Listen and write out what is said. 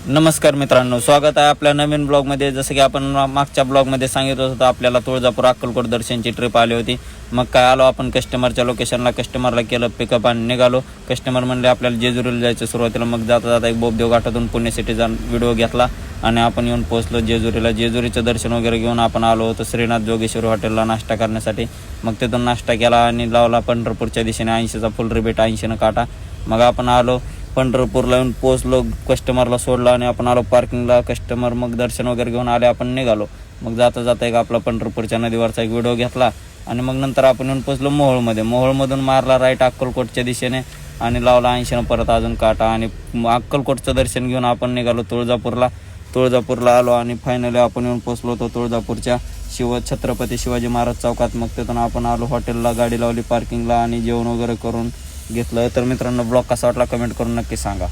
नमस्कार मित्रांनो, स्वागत आहे आपल्या नवीन ब्लॉगमध्ये. जसं की आपण मागच्या ब्लॉगमध्ये सांगितलं होतं, आपल्याला तुळजापूर अक्कलकोट दर्शनची ट्रिप आली होती. मग काय आलो आपण कस्टमरच्या लोकेशनला, कस्टमरला केलं पिकअप आणि निघालो. कस्टमर म्हणले आपल्याला जेजुरीला जायचं सुरुवातीला. मग जाता जाता एक बोबदेव घाटातून पुणे सिटीचा व्हिडिओ घेतला आणि आपण येऊन पोहोचलो जेजुरीला. जेजुरीचं दर्शन वगैरे घेऊन आपण आलो होतो श्रीनाथ जोगेश्वरी हॉटेलला नाश्ता करण्यासाठी. मग तिथून नाश्ता केला आणि लावला पंढरपूरच्या दिशेने 80चा फुल रिबेट, 80 काटा. मग आपण आलो पंढरपूरला, येऊन पोहोचलो, कस्टमरला सोडला आणि आपण आलो पार्किंगला. कस्टमर मग दर्शन वगैरे घेऊन आले, आपण निघालो. मग जाता जाता एक आपला पंढरपूरच्या नदीवरचा एक व्हिडिओ घेतला आणि मग नंतर आपण येऊन पोहोचलो मोहोळमध्ये. मोहोळमधून मारला राईट अक्कलकोटच्या दिशेने आणि लावला 80 परत अजून काटा. आणि अक्कलकोटचं दर्शन घेऊन आपण निघालो तुळजापूरला आलो आणि फायनली आपण येऊन पोहोचलो होतो तुळजापूरच्या छत्रपती शिवाजी महाराज चौकात. मग तिथून आपण आलो हॉटेलला, गाडी लावली पार्किंगला आणि जेवण वगैरे करून घेतलं. तर मित्रांनो, ब्लॉग कसा वाटला कमेंट करून नक्की सांगा.